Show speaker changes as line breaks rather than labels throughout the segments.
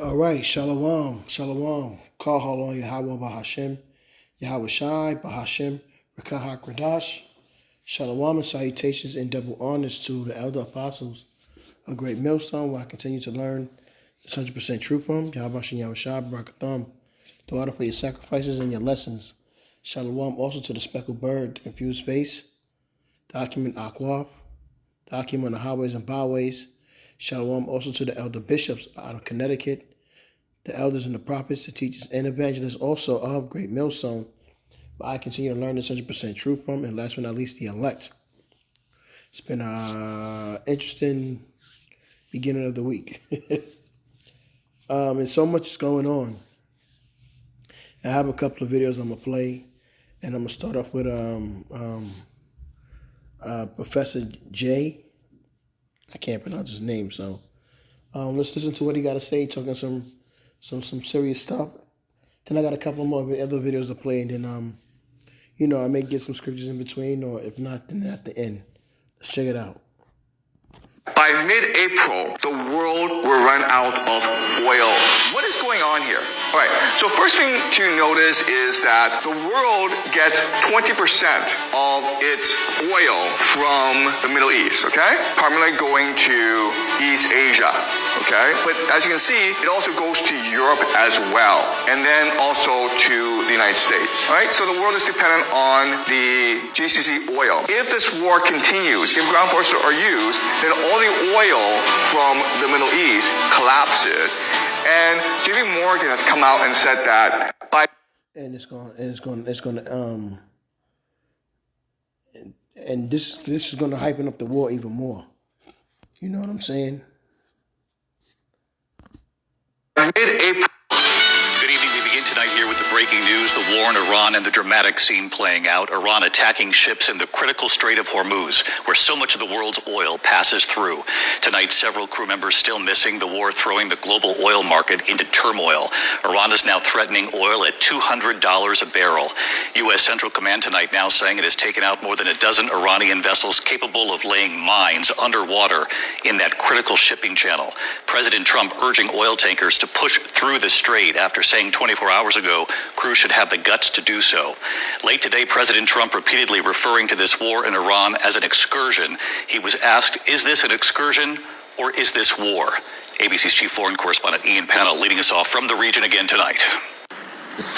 All right, Shalom, Shalom. Call on Yahweh Bahashem, Yahweh Shai, Bahashem, Rekah HaKradash. Shalom and salutations and double honors to the elder apostles, a great millstone where I continue to learn the 100% truth from. Yahweh Shem, Yahweh Shai, Barakatham. To honor for your sacrifices and your lessons. Shalom also to the speckled bird, the confused face, document Akwaf, document on the highways and byways. Shalom also to the elder bishops out of Connecticut, the elders and the prophets, the teachers and evangelists also of Great Millstone. But I continue to learn this 100% truth from, and last but not least, the elect. It's been an interesting beginning of the week. And so much is going on. I have a couple of videos I'm going to play, and I'm going to start off with Professor J. I can't pronounce his name, so let's listen to what he got to say, talking some serious stuff. Then I got a couple more other videos to play, and then I may get some scriptures in between, or if not, then at the end. Let's check it out.
By mid-April, the world will run out of oil. What is going on here? All right, so first thing to notice is that the world gets 20% of its oil from the Middle East, okay? Primarily going to East Asia, okay? But as you can see, it also goes to Europe as well, and then also to the United States, all right? So the world is dependent on the GCC oil. If this war continues, if ground forces are used, then all the oil from the Middle East collapses. And JP Morgan has come out and said that
this is gonna hypen up the war even more. You know what I'm saying?
Mid-April.
Good evening. We begin tonight here with the breaking news, the war in Iran and the dramatic scene playing out. Iran attacking ships in the critical Strait of Hormuz, where so much of the world's oil passes through. Tonight, several crew members still missing, the war throwing the global oil market into turmoil. Iran is now threatening oil at $200 a barrel. U.S. Central Command tonight now saying it has taken out more than a dozen Iranian vessels capable of laying mines underwater in that critical shipping channel. President Trump urging oil tankers to push through the strait after saying 24 hours ago crews should have the guts to do so. Late today, President Trump repeatedly referring to this war in Iran as an excursion. He was asked, is this an excursion or is this war? ABC's chief foreign correspondent Ian Pannell leading us off from the region again tonight.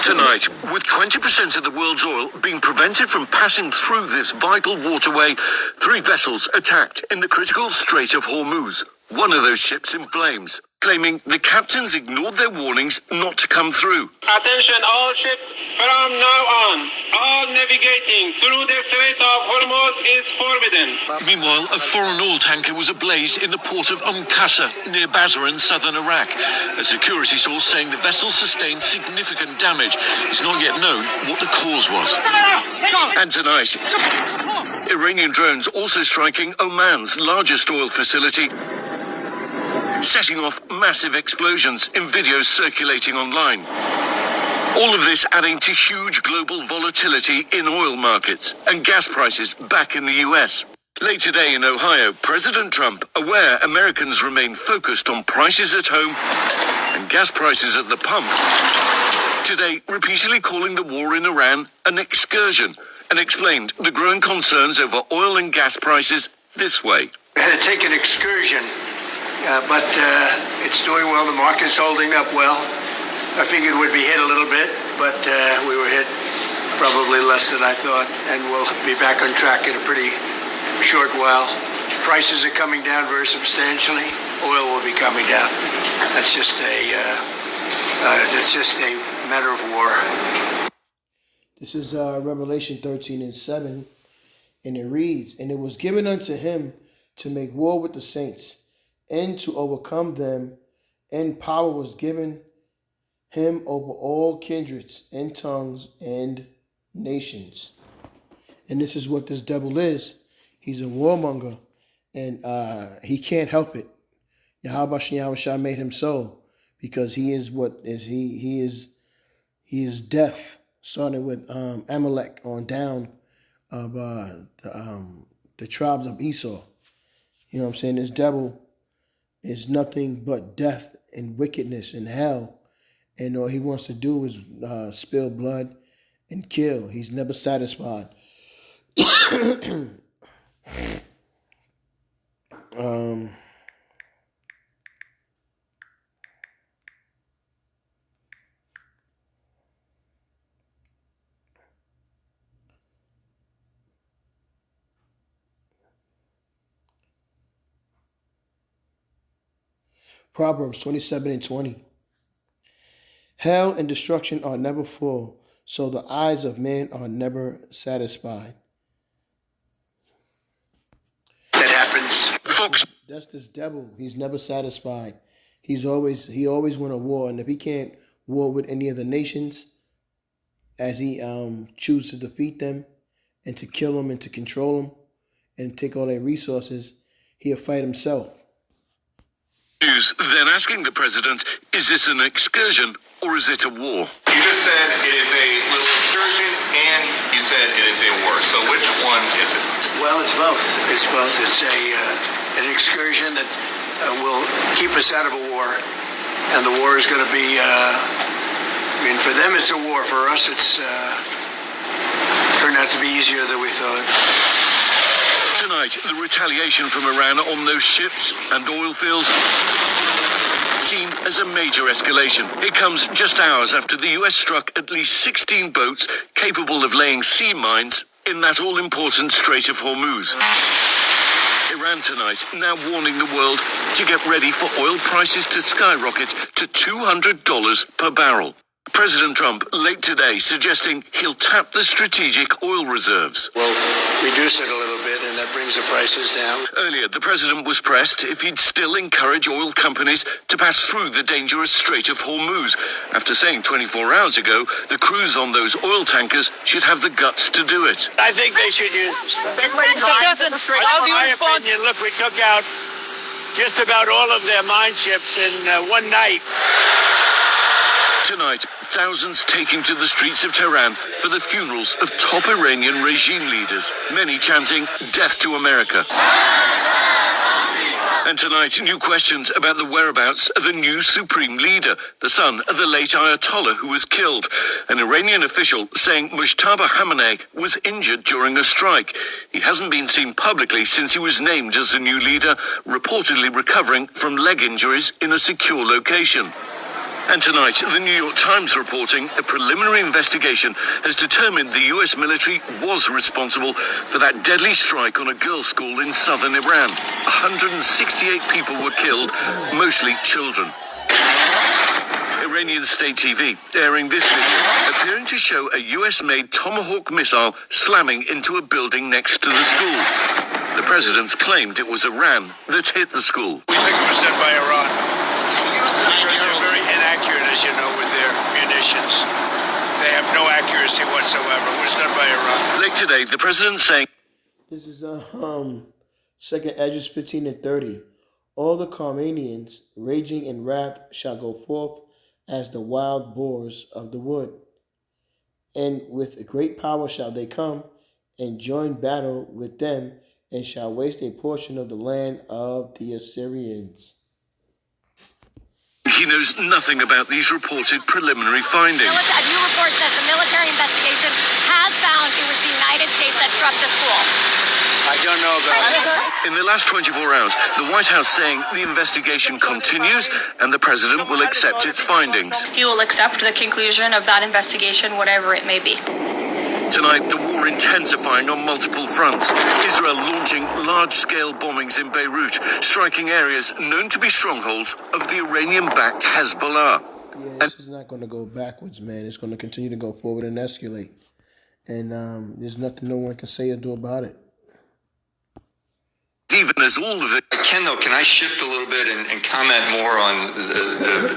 Tonight, with 20% of the world's oil being prevented from passing through this vital waterway, 3 vessels attacked in the critical Strait of Hormuz. One of those ships in flames, claiming the captains ignored their warnings not to come through.
Attention all ships, from now on, all navigating through the Strait of Hormuz is forbidden.
Meanwhile, a foreign oil tanker was ablaze in the port of Qasr, near Basra in southern Iraq. A security source saying the vessel sustained significant damage. It's not yet known what the cause was. And tonight, Iranian drones also striking Oman's largest oil facility, setting off massive explosions in videos circulating online. All of this adding to huge global volatility in oil markets and gas prices back in the US. Late today in Ohio, President Trump, aware Americans remain focused on prices at home and gas prices at the pump, today repeatedly calling the war in Iran an excursion and explained the growing concerns over oil and gas prices this way.
We had to take an excursion. But it's doing well. The market's holding up well. I figured we'd be hit a little bit, but we were hit probably less than I thought, and we'll be back on track in a pretty short while. Prices are coming down very substantially. Oil will be coming down. That's just a matter of war.
This is Revelation 13:7, and it reads, "And it was given unto him to make war with the saints, and to overcome them, and power was given him over all kindreds and tongues and nations." And this is what this devil is. He's a warmonger, and he can't help it. Yahweh Shai made him so, because he is what is he is death, starting with Amalek on down of the tribes of Esau. You know what I'm saying? This devil is nothing but death and wickedness and hell, and all he wants to do is spill blood and kill. He's never satisfied. um, Proverbs 27:20. Hell and destruction are never full, so the eyes of man are never satisfied.
That happens.
Fox
That's this devil. He's never satisfied. He always want a war, and if he can't war with any of the nations, as he choose to defeat them, and to kill them, and to control them, and take all their resources, he'll fight himself.
News then asking the president, is this an excursion or is it a war?
You just said it is a little excursion, and you said it is a war. So which one is it?
Well, it's both. It's both. It's an excursion that will keep us out of a war, and the war is going to be. For them it's a war. For us, it's turned out to be easier than we thought.
Tonight, the retaliation from Iran on those ships and oil fields seen as a major escalation. It comes just hours after the US struck at least 16 boats capable of laying sea mines in that all-important Strait of Hormuz. Iran tonight now warning the world to get ready for oil prices to skyrocket to $200 per barrel. President Trump late today suggesting he'll tap the strategic oil reserves.
We'll reduce it a little bit, and that brings the prices down.
Earlier, the president was pressed if he'd still encourage oil companies to pass through the dangerous Strait of Hormuz, after saying 24 hours ago the crews on those oil tankers should have the guts to do it.
I think they should use. My opinion, look, we took out just about all of their mine ships in one night.
Tonight, thousands taking to the streets of Tehran for the funerals of top Iranian regime leaders, many chanting, "Death to America." And tonight, new questions about the whereabouts of the new supreme leader, the son of the late Ayatollah who was killed. An Iranian official saying Mujtaba Khamenei was injured during a strike. He hasn't been seen publicly since he was named as the new leader, reportedly recovering from leg injuries in a secure location. And tonight, the New York Times reporting a preliminary investigation has determined the US military was responsible for that deadly strike on a girls' school in southern Iran. 168 people were killed, mostly children. Iranian state TV airing this video, appearing to show a US-made Tomahawk missile slamming into a building next to the school. The president's claimed it was Iran that hit the school.
We think it was done by Iran. Because they're very inaccurate, as you know, with their munitions. They have no accuracy whatsoever. It was done by Iran.
Late today, the president saying
This is Second Esdras 15:30. All the Carmanians raging in wrath shall go forth as the wild boars of the wood, and with great power shall they come and join battle with them, and shall waste a portion of the land of the Assyrians.
he knows nothing about these reported preliminary findings.
A new report says the military investigation has found it was the United States that struck the school.
I don't know about that.
In the last 24 hours, the White House saying the investigation continues and the president will accept its findings.
He will accept the conclusion of that investigation, whatever it may be.
Tonight, the war intensifying on multiple fronts. Israel launching large-scale bombings in Beirut, striking areas known to be strongholds of the Iranian-backed Hezbollah.
Yeah, this is not going to go backwards, man. It's going to continue to go forward and escalate. And there's nothing no one can say or do about it.
Even as all of it...
Ken, though, can I shift a little bit and comment more on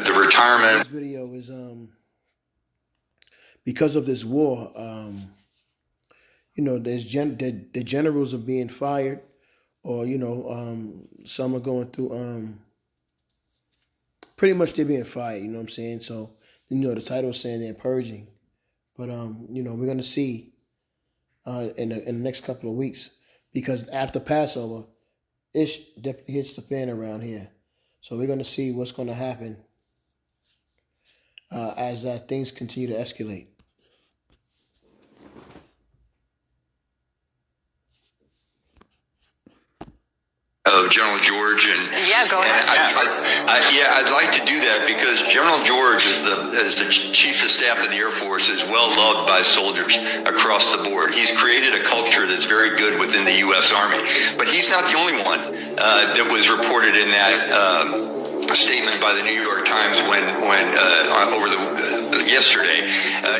the retirement?
This video is because of this war. There's the generals are being fired, or some are going through. Pretty much they're being fired. You know what I'm saying? So the title is saying they're purging, but we're gonna see in the next couple of weeks, because after Passover, it definitely hits the fan around here. So we're going to see what's going to happen as things continue to escalate.
Of General George and
Yeah, go ahead.
I'd like to do that because General George, as the Chief of Staff of the Air Force, is well loved by soldiers across the board. He's created a culture that's very good within the U.S. Army, but he's not the only one that was reported in that statement by the New York Times yesterday.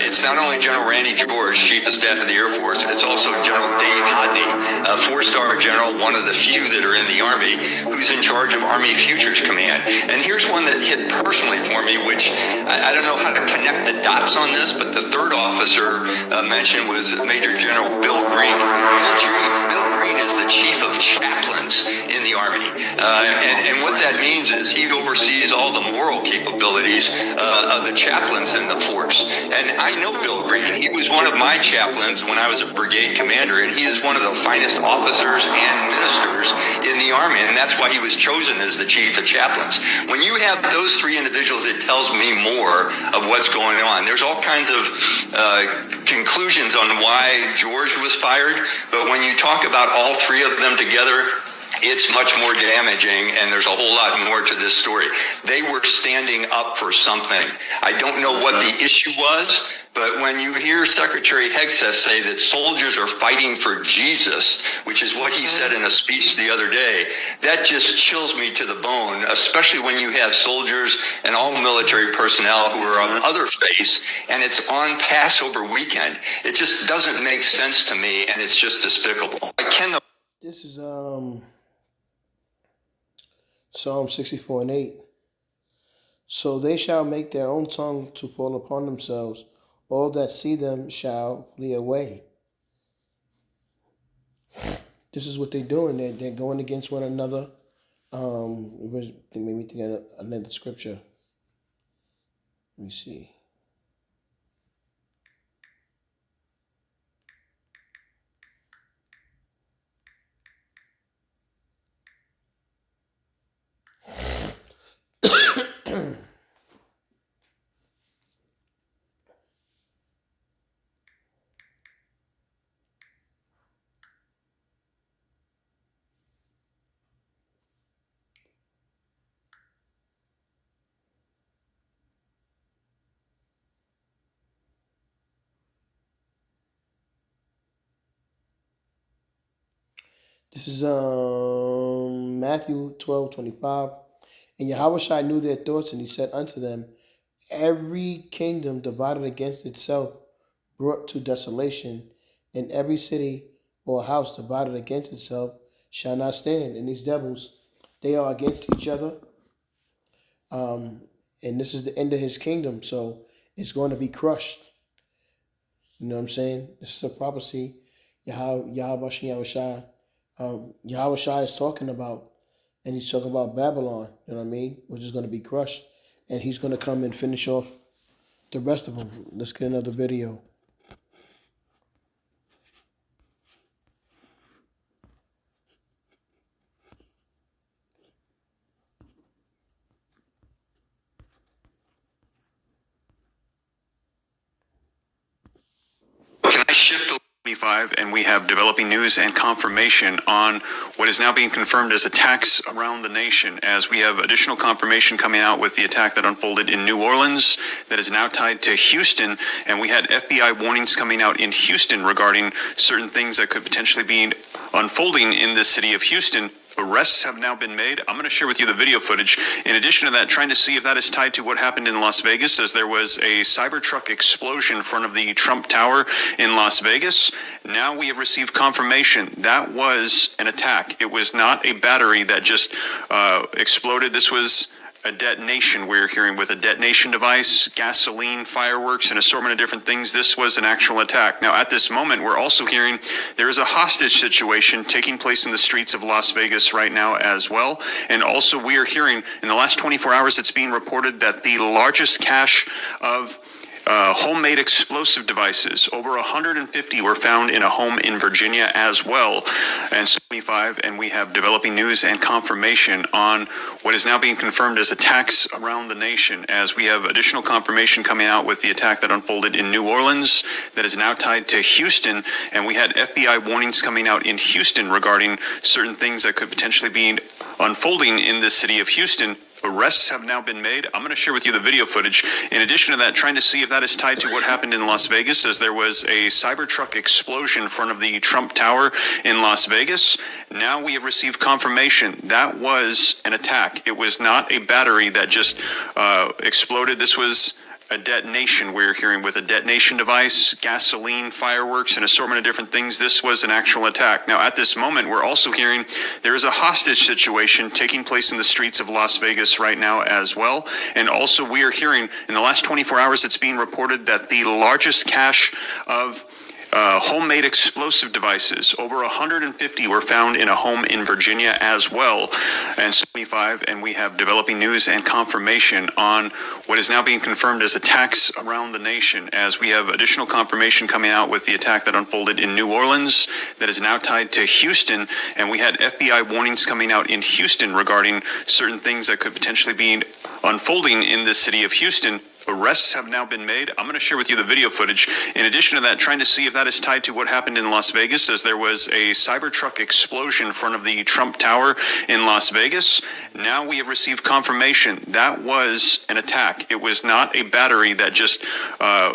It's not only General Randy George, Chief of Staff of the Air Force, it's also General Dave Hodney, a four-star general, one of the few that are in the Army, who's in charge of Army Futures Command. And here's one that hit personally for me, which I don't know how to connect the dots on this, but the third officer mentioned was Major General Bill Green. Bill Green is the Chief of Chaplains in the Army. And what that means is he oversees all the moral capabilities of the chaplains in the force. And I know Bill Green. He was one of my chaplains when I was a brigade commander, and he is one of the finest officers and ministers in the Army, and that's why he was chosen as the Chief of Chaplains. When you have those three individuals, it tells me more of what's going on. There's all kinds of conclusions on why George was fired, but when you talk about all three of them together, it's much more damaging, and there's a whole lot more to this story. They were standing up for something. I don't know what the issue was, but when you hear Secretary Hegseth say that soldiers are fighting for Jesus, which is what he said in a speech the other day, that just chills me to the bone, especially when you have soldiers and all military personnel who are of other faiths, and it's on Passover weekend. It just doesn't make sense to me, and it's just despicable.
This is Psalm 64:8. So they shall make their own tongue to fall upon themselves. All that see them shall flee away. This is what they're doing. They're going against one another. It made me think of another scripture. Let me see. This is Matthew 12:25. And Yahushua knew their thoughts, and he said unto them, every kingdom divided against itself brought to desolation, and every city or house divided against itself shall not stand. And these devils, they are against each other. And this is the end of his kingdom, so it's going to be crushed. You know what I'm saying? This is a prophecy Yahushua is talking about, and he's talking about Babylon, you know what I mean, which is going to be crushed, and he's going to come and finish off the rest of them. Let's get another video.
Can I shift a
25, and we have developing news and confirmation on what is now being confirmed as attacks around the nation, as we have additional confirmation coming out with the attack that unfolded in New Orleans that is now tied to Houston, and we had FBI warnings coming out in Houston regarding certain things that could potentially be unfolding in the city of Houston. Arrests have now been made. I'm going to share with you the video footage. In addition to that, trying to see if that is tied to what happened in Las Vegas, as there was a Cybertruck explosion in front of the Trump Tower in Las Vegas. Now we have received confirmation that was an attack. It was not a battery that just exploded. This was a detonation, we're hearing, with a detonation device, gasoline, fireworks, an assortment of different things. This was an actual attack. Now, at this moment, we're also hearing there is a hostage situation taking place in the streets of Las Vegas right now as well. And also, we are hearing in the last 24 hours, it's being reported that the largest cache of homemade explosive devices. Over 150 were found in a home in Virginia as well, and 25. And we have developing news and confirmation on what is now being confirmed as attacks around the nation, as we have additional confirmation coming out with the attack that unfolded in New Orleans that is now tied to Houston. And we had FBI warnings coming out in Houston regarding certain things that could potentially be unfolding in the city of Houston. Arrests have now been made. I'm going to share with you the video footage. In addition to that, trying to see if that is tied to what happened in Las Vegas, as there was a Cybertruck explosion in front of the Trump Tower in Las Vegas. Now we have received confirmation that was an attack. It was not a battery that just exploded. This was a detonation, we're hearing, with a detonation device, gasoline, fireworks, an assortment of different things. This was an actual attack. Now, at this moment, we're also hearing there is a hostage situation taking place in the streets of Las Vegas right now as well. And also, we are hearing in the last 24 hours, it's being reported that the largest cache of homemade explosive devices, over 150 were found in a home in Virginia as well, and 25. And we have developing news and confirmation on what is now being confirmed as attacks around the nation, as we have additional confirmation coming out with the attack that unfolded in New Orleans that is now tied to Houston. And we had FBI warnings coming out in Houston regarding certain things that could potentially be unfolding in the city of Houston. Arrests have now been made. I'm going to share with you the video footage. In addition to that, trying to see if that is tied to what happened in Las Vegas, as there was a Cybertruck explosion in front of the Trump Tower in Las Vegas. Now we have received confirmation that was an attack. It was not a battery that just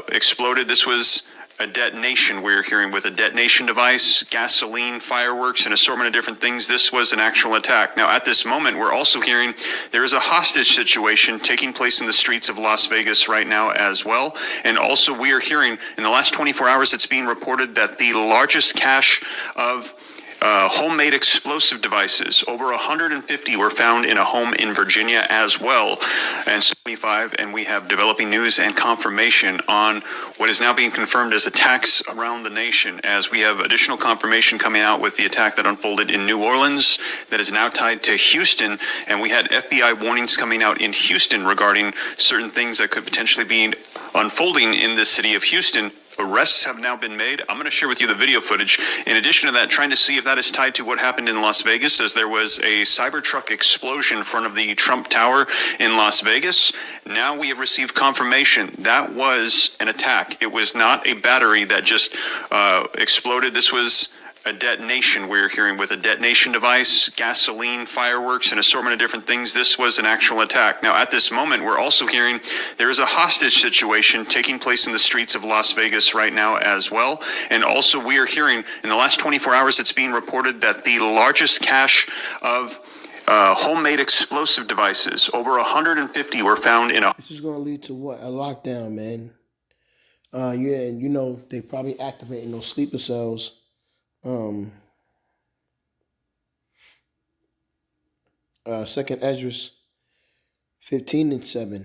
exploded. This was a detonation, we're hearing, with a detonation device, gasoline, fireworks, an assortment of different things. This was an actual attack. Now, at this moment, we're also hearing there is a hostage situation taking place in the streets of Las Vegas right now as well. And also, we are hearing in the last 24 hours, it's being reported that the largest cache of homemade explosive devices, over 150 were found in a home in Virginia as well, and 25. And we have developing news and confirmation on what is now being confirmed as attacks around the nation, as we have additional confirmation coming out with the attack that unfolded in New Orleans that is now tied to Houston. And we had FBI warnings coming out in Houston regarding certain things that could potentially be unfolding in the city of Houston. Arrests have now been made. I'm going to share with you the video footage. In addition to that, trying to see if that is tied to what happened in Las Vegas, as there was a Cybertruck explosion in front of the Trump Tower in Las Vegas. Now we have received confirmation that was an attack. It was not a battery that just exploded. This was a detonation, we're hearing, with a detonation device, gasoline, fireworks, an assortment of different things. This was an actual attack. Now, at this moment, we're also hearing there is a hostage situation taking place in the streets of Las Vegas right now as well. And also, we are hearing in the last 24 hours, it's being reported that the largest cache of homemade explosive devices, over 150 were found in a...
This is going to lead to what? A lockdown, man. And you know, they probably activating those sleeper cells. Second Esdras 15:7.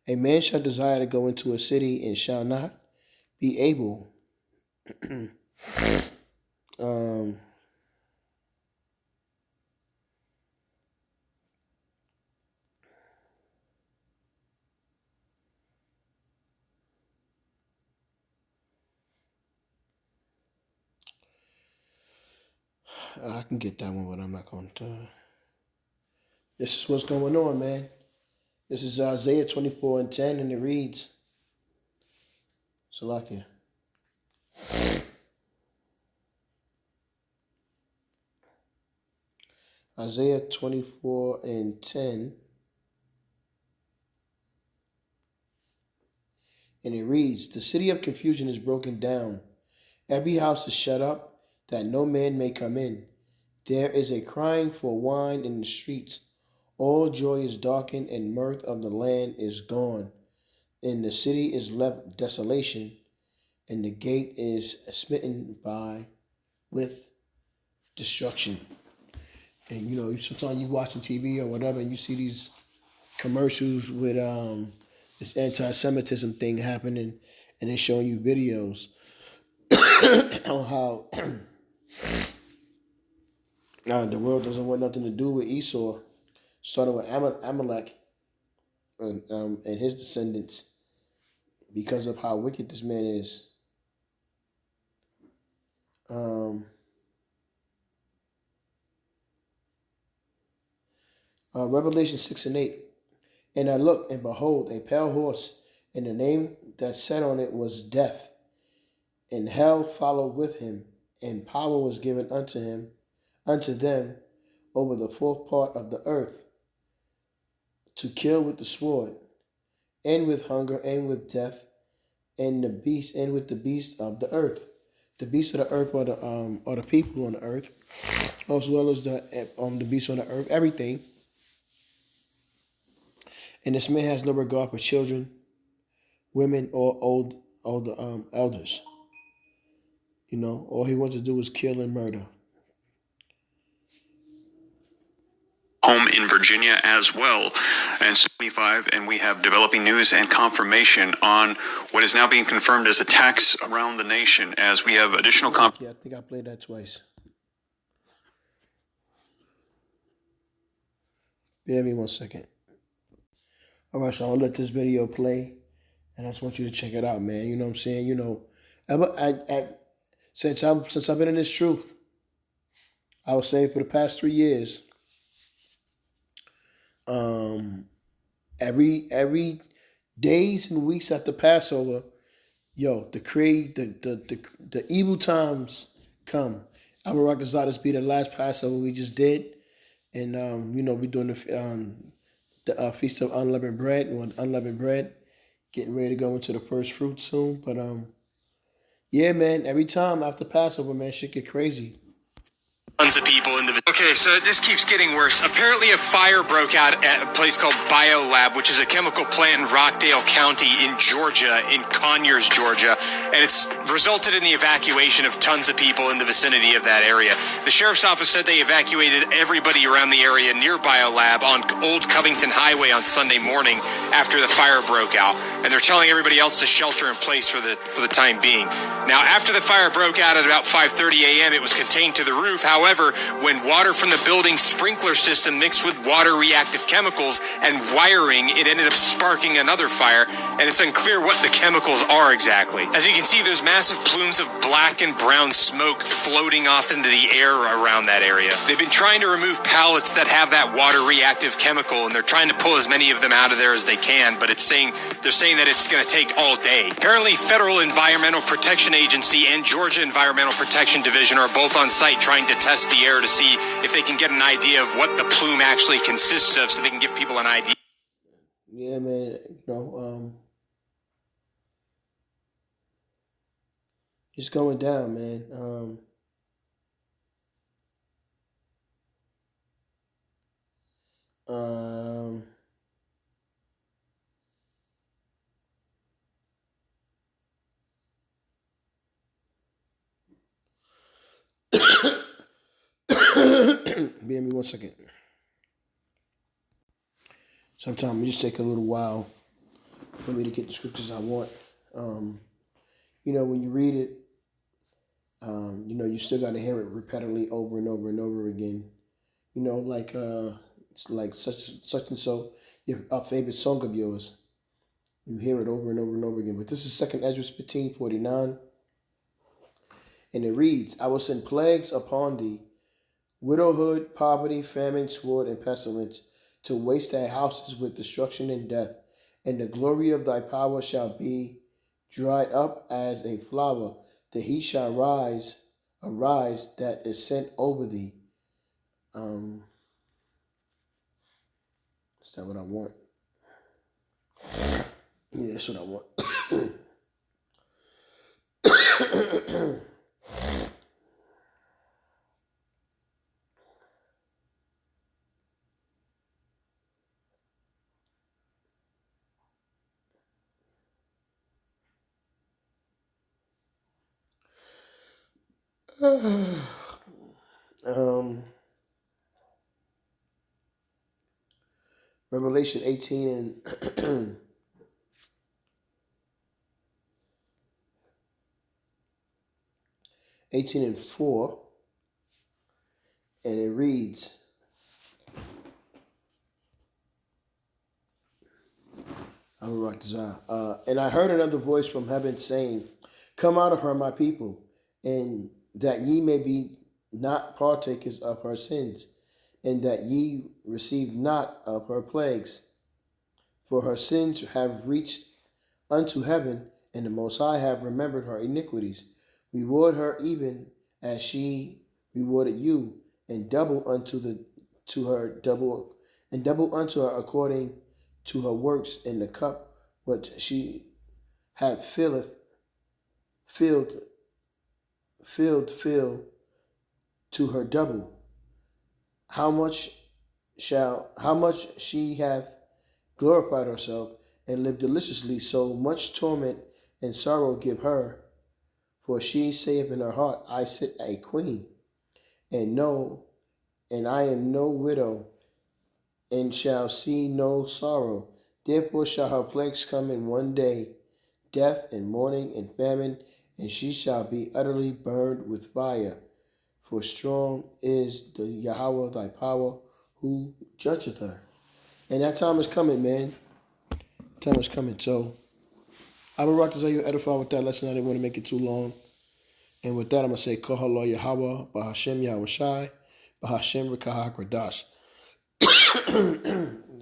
A man shall desire to go into a city and shall not be able. I can get that one, but I'm not going to. This is what's going on, man. This is Isaiah 24:10, and it reads, Salakia. Isaiah 24:10, and it reads, the city of confusion is broken down. Every house is shut up, that no man may come in. There is a crying for wine in the streets. All joy is darkened, and mirth of the land is gone. And the city is left desolation, and the gate is smitten with destruction. And you know, sometimes you watching TV or whatever, and you see these commercials with this anti-Semitism thing happening, and they're showing you videos on how the world doesn't want nothing to do with Esau, starting with Amalek and his descendants, because of how wicked this man is. Revelation 6 and 8. And I looked, and behold, a pale horse, and the name that sat on it was Death. And hell followed with him, and power was given unto them over the fourth part of the earth, to kill with the sword, and with hunger, and with death, and with the beast of the earth. The beasts of the earth are the people on the earth, as well as the beasts on the earth, everything. And this man has no regard for children, women, or older elders. You know, all he wants to do is kill and murder.
Home in Virginia as well. And 25, and we have developing news and confirmation on what is now being confirmed as attacks around the nation as we have additional
Yeah, I think I played that twice. Bear me 1 second. All right, so I'll let this video play, and I just want you to check it out, man. You know what I'm saying? You know, since I've been in this truth, I would say for the past 3 years, every days and weeks after Passover, the evil times come. I would rock the Zardis be the last Passover we just did, and we're doing the Feast of Unleavened Bread, getting ready to go into the first fruit soon. But yeah, man, every time after Passover, man, shit get crazy.
Tons of people in the... Okay, so it just keeps getting worse. Apparently a fire broke out at a place called BioLab, which is a chemical plant in Rockdale County in Georgia, in Conyers, Georgia, and it's resulted in the evacuation of tons of people in the vicinity of that area. The sheriff's office said they evacuated everybody around the area near BioLab on Old Covington Highway on Sunday morning after the fire broke out, and they're telling everybody else to shelter in place for the time being. Now, after the fire broke out at about 5:30 a.m., it was contained to the roof. However, when water from the building's sprinkler system mixed with water-reactive chemicals and wiring, it ended up sparking another fire, and it's unclear what the chemicals are exactly. As you can see, there's massive plumes of black and brown smoke floating off into the air around that area. They've been trying to remove pallets that have that water-reactive chemical, and they're trying to pull as many of them out of there as they can, but they're saying that it's going to take all day. Apparently, Federal Environmental Protection Agency and Georgia Environmental Protection Division are both on site trying to test the air to see if they can get an idea of what the plume actually consists of, so they can give people an idea.
Yeah, man, it's going down, man. Bear me 1 second. Sometimes it just take a little while for me to get the scriptures I want. When you read it, you still got to hear it repeatedly over and over and over again. It's like such and so, a favorite song of yours. You hear it over and over and over again. But this is 2 Ezra 15:49. And it reads, I will send plagues upon thee, widowhood, poverty, famine, sword, and pestilence, to waste thy houses with destruction and death. And the glory of thy power shall be dried up as a flower. The heat shall arise that is sent over thee. Is that what I want? Yeah, that's what I want. Revelation 18 and 18 and 4, and it reads, And I heard another voice from heaven saying, "Come out of her, my people, and that ye may be not partakers of her sins, and that ye receive not of her plagues. For her sins have reached unto heaven, and the Most High have remembered her iniquities. Reward her even as she rewarded you, and double unto her according to her works in the cup which she hath filled to her double. How much she hath glorified herself and lived deliciously, so much torment and sorrow give her. For she saith in her heart, I sit a queen, and I am no widow, and shall see no sorrow. Therefore shall her plagues come in one day, death and mourning and famine, and she shall be utterly burned with fire. For strong is the Yahweh thy power, who judgeth her." And that time is coming, man. Time is coming. So I will rock to say you edify with that lesson. I didn't want to make it too long. And with that, I'm going to say, Kohala Yahweh, Bahashem Yahweh Shai, Bahashem Rekahak Radash.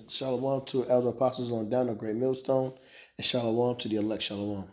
Shalom to elder apostles on down the great millstone, and shalom to the elect. Shalom.